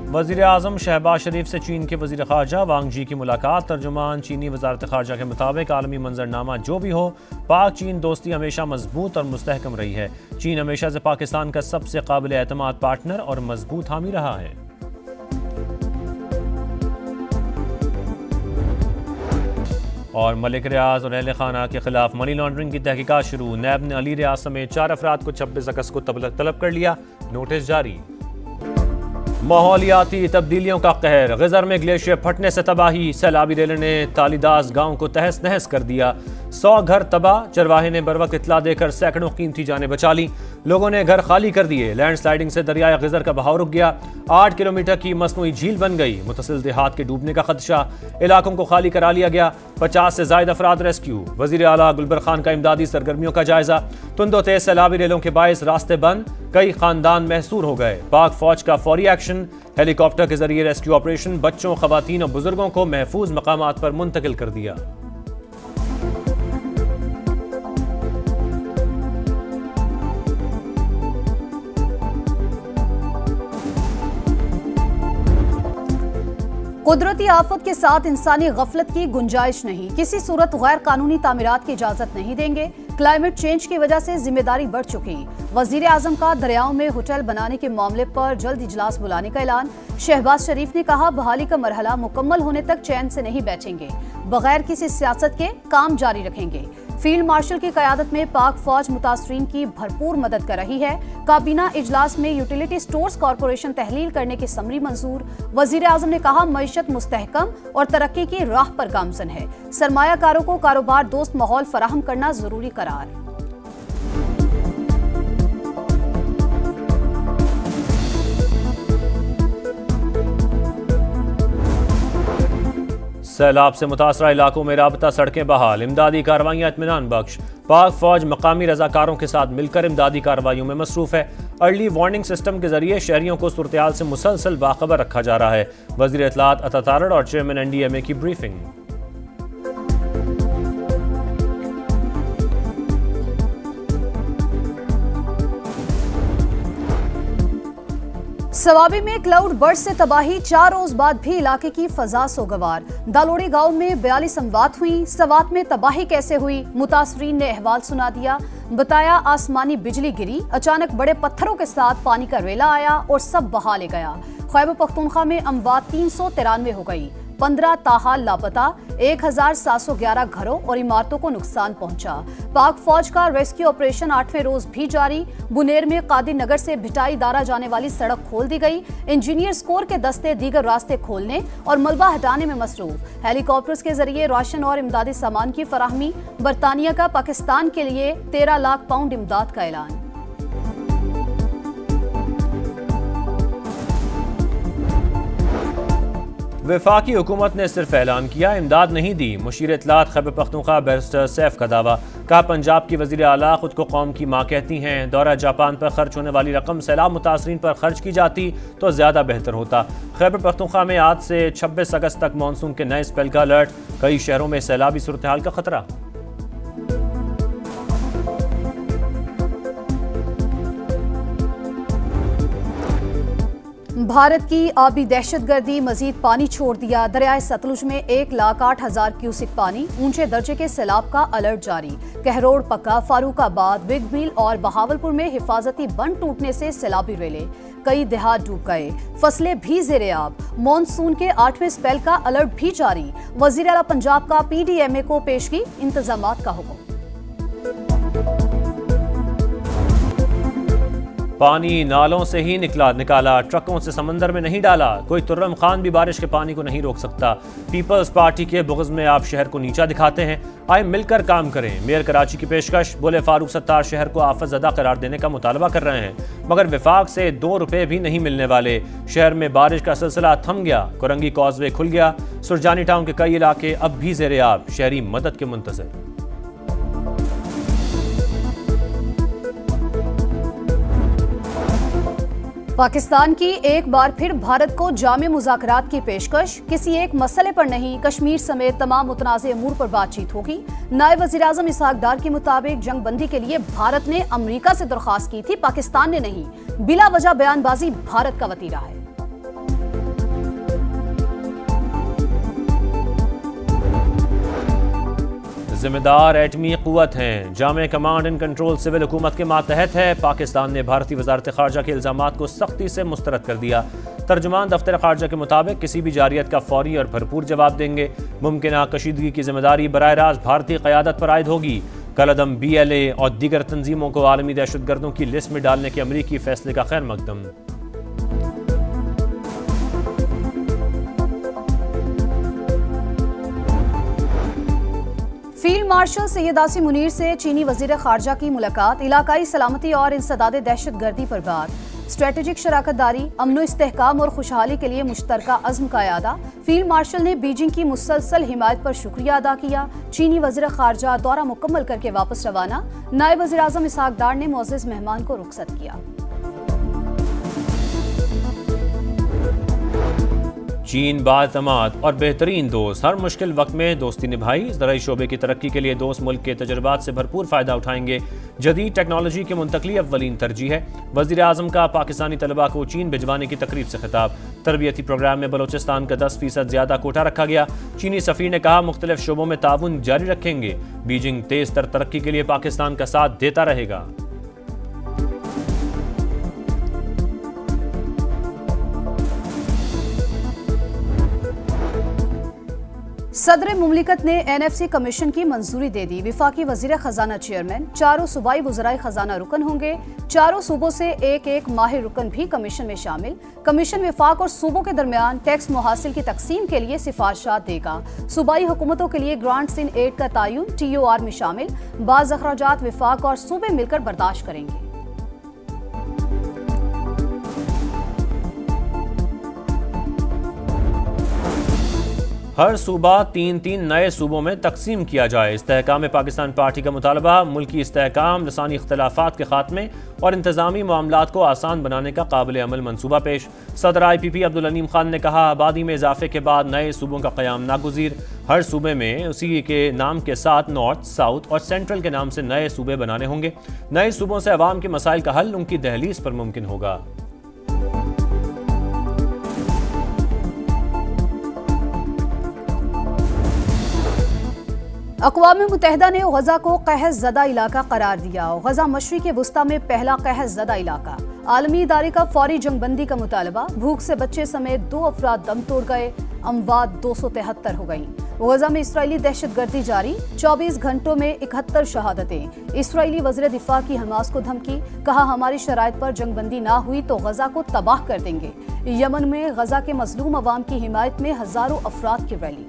वज़ीर आज़म शहबाज शरीफ से चीन के वज़ीर ख़ारजा वांग जी की मुलाकात। तर्जुमान चीनी वज़ारत ख़ारजा के मुताबिक आलमी मंजरनामा जो भी हो, पाक चीन दोस्ती हमेशा मजबूत और मुस्तहकम रही है। चीन हमेशा से पाकिस्तान का सबसे काबिल एतमाद पार्टनर और मजबूत हामी रहा है। और मलिक रियाज और अहले खाना के खिलाफ मनी लॉन्ड्रिंग की तहकीकात शुरू। नैब ने अली रियाज समेत 4 अफराद को 26 अगस्त को तलब कर लिया। नोटिस जारी। माहौलियाती तब्दीलियों का कहर। गिजर में ग्लेशियर फटने से तबाही। सैलाबी रेल ने तालीदास गांव को तहस नहस कर दिया। 100 घर तबाह। चरवाहे ने बरवक्त इतला देकर सैकड़ों कीमती जानें बचा ली। लोगों ने घर खाली कर दिए। लैंडस्लाइडिंग से दरियाए गिजर का बहाव रुक गया। 8 किलोमीटर की मसनूई झील बन गई। मुतसिल देहात के डूबने का खदशा। इलाकों को खाली करा लिया गया। 50 से ज्यादा अफराद रेस्क्यू। वजीर आला गुलबर खान का इमदादी सरगर्मियों का जायजा। तुंदो तेज सैलाबी रेलों के बायस रास्ते बंद। कई खानदान महसूर हो गए। पाक फौज का फौरी एक्शन। हेलीकॉप्टर के जरिए रेस्क्यू ऑपरेशन। बच्चों, खवातीन और बुजुर्गों को महफूज मकामात पर मुंतकिल कर दिया। कुदरती आफत के साथ इंसानी गफलत की गुंजाइश नहीं। किसी सूरत गैर कानूनी तामीरात की इजाजत नहीं देंगे। क्लाइमेट चेंज की वजह से जिम्मेदारी बढ़ चुकी। वजीर आजम का दरियाओं में होटल बनाने के मामले पर जल्द इजलास बुलाने का ऐलान। शहबाज शरीफ ने कहा, बहाली का मरहला मुकम्मल होने तक चैन से नहीं बैठेंगे। बगैर किसी सियासत के काम जारी रखेंगे। फील्ड मार्शल की क़यादत में पाक फौज मुतासरीन की भरपूर मदद कर रही है। काबीना इजलास में यूटिलिटी स्टोर्स कॉरपोरेशन तहलील करने की समरी मंजूर। वजीर आजम ने कहा, मईशत मुस्तहकम और तरक्की की राह पर गामजन है। सरमायाकारों को कारोबार दोस्त माहौल फराहम करना जरूरी करार। सैलाब से मुतासरा इलाकों में राबता सड़कें बहाल। इमदादी कार्रवाइयाँ इत्मीनान बख्श। पाक फौज मकामी रजाकारों के साथ मिलकर इमदादी कार्रवाइयों में मसरूफ है। अर्ली वार्निंग सिस्टम के जरिए शहरियों को सूरत-ए-हाल से मुसलसल बाखबर रखा जा रहा है। वज़ीर इत्तलात अता तारड़ और चेयरमैन NDMA की ब्रीफिंग। सवाबी में क्लाउड बर्स्ट से तबाही। 4 रोज बाद भी इलाके की फजा सोगवार। दालोड़ी गांव में 42 अमवात हुई। सवात में तबाही कैसे हुई, मुतासरीन ने अहवाल सुना दिया। बताया, आसमानी बिजली गिरी, अचानक बड़े पत्थरों के साथ पानी का रेला आया और सब बहा ले गया। खैबर पख्तूनख्वा में अमवात 393 हो गई। 15 ताहाल लापता। 1711 घरों और इमारतों को नुकसान पहुंचा। पाक फौज का रेस्क्यू ऑपरेशन 8वें रोज भी जारी। बुनेर में कादिर नगर से भिटाई दारा जाने वाली सड़क खोल दी गई। इंजीनियर्स कोर के दस्ते दीगर रास्ते खोलने और मलबा हटाने में मसरूफ। हेलीकॉप्टर्स के जरिए राशन और इमदादी सामान की फराहमी। बरतानिया का पाकिस्तान के लिए 13 लाख पाउंड इमदाद का ऐलान। वफाकी हुकूमत ने सिर्फ ऐलान किया, इमदाद नहीं दी। मुशीर इत्तलात खैबर पख्तूनख्वा बैरिस्टर सैफ का दावा। कहा, पंजाब की वज़ीर आला खुद को कौम की माँ कहती हैं। दौरा जापान पर खर्च होने वाली रकम सैलाब मुतासरीन पर खर्च की जाती तो ज़्यादा बेहतर होता। खैबर पख्तूनख्वा में आज से 26 अगस्त तक मानसून के नए स्पेल का अलर्ट। कई शहरों में सैलाबी सूरत हाल का खतरा। भारत की आबी दहशतगर्दी मजीद पानी छोड़ दिया। दरियाए सतलुज में 1,08,000 क्यूसिक पानी। ऊंचे दर्जे के सैलाब का अलर्ट जारी। कहरोड़, पक्का, फारूकाबाद, बिग मिल और बहावलपुर में हिफाजती बंद टूटने से सैलाबी रेले। कई देहात डूब गए। फसलें भी ज़ेरे-आब। मॉनसून के 8वें स्पेल का अलर्ट भी जारी। वज़ीर आला पंजाब का PDMA को पेशगी इंतजामात का हुक्म। पानी नालों से ही निकाला, ट्रकों से समंदर में नहीं डाला। कोई तुर्रम खान भी बारिश के पानी को नहीं रोक सकता। पीपल्स पार्टी के बुग़्ज़ में आप शहर को नीचा दिखाते हैं। आए मिलकर काम करें। मेयर कराची की पेशकश। बोले, फारूक सत्तार शहर को आफत ज़दा करार देने का मुतालबा कर रहे हैं, मगर विफाक से 2 रुपये भी नहीं मिलने वाले। शहर में बारिश का सिलसिला थम गया। कोरंगी कॉजवे खुल गया। सुरजानी टाउन के कई इलाके अब भी ज़ेरे-आब। शहरी मदद के मुंतज़िर। पाकिस्तान की एक बार फिर भारत को जामे मुज़ाकरात की पेशकश। किसी एक मसले पर नहीं, कश्मीर समेत तमाम मुतनाज़े अमूर पर बातचीत होगी। नायब वज़ीर आज़म इसहाक डार के मुताबिक जंग बंदी के लिए भारत ने अमरीका से दरख्वास्त की थी, पाकिस्तान ने नहीं। बिला वजह बयानबाजी भारत का वतीरा है। जिम्मेदार एटमी क़ुव्वत हैं। जामे कमांड एंड कंट्रोल सिविल हुकूमत के मातहत है। पाकिस्तान ने भारतीय वजारत ख़ारजा के इल्ज़ामात को सख्ती से मुस्तरद कर दिया। तर्जुमान दफ्तर ख़ारजा के मुताबिक किसी भी जारियत का फौरी और भरपूर जवाब देंगे। मुमकिन कशीदगी की जिम्मेदारी बराह रास्त भारतीय क़यादत पर आयद होगी। कलअदम BLA और दीगर तंजीमों को आलमी दहशतगर्दों की लिस्ट में डालने के अमरीकी फैसले का खैर मकदम। फील्ड मार्शल सैयद आसिम मुनीर से चीनी वजीर खारजा की मुलाकात। इलाकाई सलामती और इंसदाद दहशतगर्दी पर बात। स्ट्रेटेजिक शराकतदारी, अमनो इस्तेहकाम और खुशहाली के लिए मुश्तरका अज़्म का यादा। फील्ड मार्शल ने बीजिंग की मुसलसल हिमायत पर शुक्रिया अदा किया। चीनी वजीर खारजा दौरा मुकम्मल करके वापस रवाना। नायब वज़ीर आज़म इसहाक डार ने मुअज़्ज़ज़ मेहमान को रुखसत किया। चीन बातमाद और बेहतरीन दोस्त, हर मुश्किल वक्त में दोस्ती निभाई। ज़राई शोबे की तरक्की के लिए दोस्त मुल्क के तजुर्बात से भरपूर फ़ायदा उठाएंगे। जदीद टेक्नोलॉजी की मुंतकली अव्वलीन तरजीह है। वज़ीर आज़म का पाकिस्तानी तलबा को चीन भिजवाने की तकरीब से खिताब। तरबियती प्रोग्राम में बलोचिस्तान का 10% ज़्यादा कोटा रखा गया। चीनी सफ़ीर ने कहा मुख्तलिफ शोबों में ताउन जारी रखेंगे। बीजिंग तेज़ तर तरक्की के लिए पाकिस्तान का साथ देता रहेगा। सदर मुमलिकत ने NFC कमीशन की मंजूरी दे दी। विफाकी वजीर खजाना चेयरमैन, चारों सूबाई वज़राए खजाना रुकन होंगे। चारों सूबों से एक एक माहिर रुकन भी कमीशन में शामिल। कमीशन विफाक और सूबों के दरमियान टैक्स मुहासिल की तकसीम के लिए सिफारिशात देगा। सूबाई हुकूमतों के लिए ग्रांट्स इन एड का तयन TOR में शामिल। बाज़ अखराजात विफाक और सूबे मिलकर बर्दाश्त करेंगे। हर सूबा 3-3 नए सूबों में तकसीम किया जाए। इस्तेहकाम पाकिस्तान पार्टी का मुतालबा मुल्की इस्तेहकाम, लसानी इख्तलाफात के खात्मे और इंतजामी मामलात को आसान बनाने का काबिल अमल मनसूबा पेश। सदर IPP अब्दुल अलीम खान ने कहा आबादी में इजाफे के बाद नए सूबों का क़याम नागुज़ीर। हर सूबे में उसी के नाम के साथ नॉर्थ, साउथ और सेंट्रल के नाम से नए सूबे बनाने होंगे। नए सूबों से अवाम के मसाइल का हल उनकी दहलीज पर मुमकिन होगा। अक़वाम मुत्तहिदा ने गज़ा को कहर ज़दा इलाका करार दिया। गज़ा मशरिक़ वुस्ता में पहला कहर ज़दा इलाका। आलमी इदारे का फौरी जंगबंदी का मुतालबा। भूख से बच्चे समेत 2 अफराद दम तोड़ गए। अमवात 273 हो गई। गज़ा में इसराइली दहशतगर्दी जारी। 24 घंटों में 71 शहादतें। इसराइली वज़ीर दिफा की हमास को धमकी। कहा हमारी शराइत पर जंगबंदी ना हुई तो गज़ा को तबाह कर देंगे। यमन में गज़ा के मजलूम अवाम की हिमायत में हज़ारों अफराद की रैली।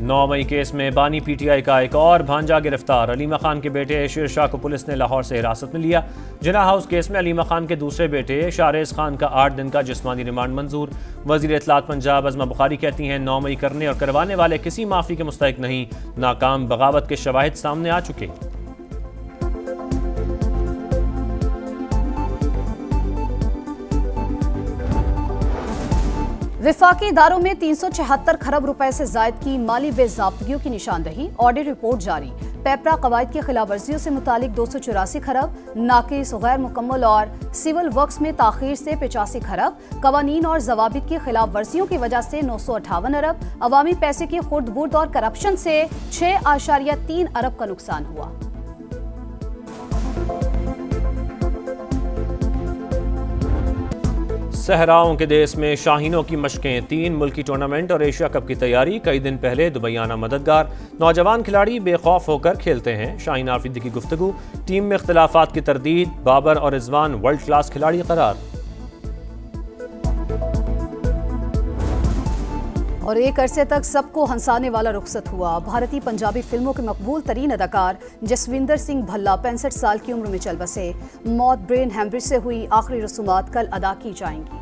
9 मई केस में बानी PTI का एक और भांजा गिरफ्तार। अलीमा खान के बेटे शेर शाह को पुलिस ने लाहौर से हिरासत में लिया। जिना हाउस केस में अलीमा खान के दूसरे बेटे शारेज खान का 8 दिन का जिस्मानी रिमांड मंजूर। वज़ीर इत्तलात पंजाब अज़मा बुखारी कहती हैं 9 मई करने और करवाने वाले किसी माफ़ी के मुस्तहिक नहीं। नाकाम बगावत के शवाहिद सामने आ चुके। विफाकी इदारों में 376 खरब रुपए से जायद की माली बेज़ाब्तगियों की निशानदही। ऑडिट रिपोर्ट जारी। पेपरा कवायद की खिलाफ वर्जियों से मुतालिक 284 खरब, नाकिस, गैर मुकम्मल और सिविल वर्क्स में ताखीर से 85 खरब, कवानीन और जवाबित की खिलाफ वर्जियों की वजह से 958 अरब, अवामी पैसे की खुर्द-बुर्द और करप्शन से 6.3 अरब का नुकसान हुआ। सहराओं के देश में शाहीनों की मशकें। 3 मुल्की टूर्नामेंट और एशिया कप की तैयारी। कई दिन पहले दुबई आना मददगार। नौजवान खिलाड़ी बेखौफ होकर खेलते हैं। शाहीन आफरीदी की गुफ्तगू। टीम में इख्तलाफात की तरदीद। बाबर और रिजवान वर्ल्ड क्लास खिलाड़ी करार। और एक अरसे तक सबको हंसाने वाला रुखसत हुआ। भारतीय पंजाबी फिल्मों के मकबूल तरीन अदाकार जसविंदर सिंह भल्ला 65 साल की उम्र में चल बसे। मौत ब्रेन हेमरेज से हुई। आखिरी रसूमात कल अदा की जाएंगी।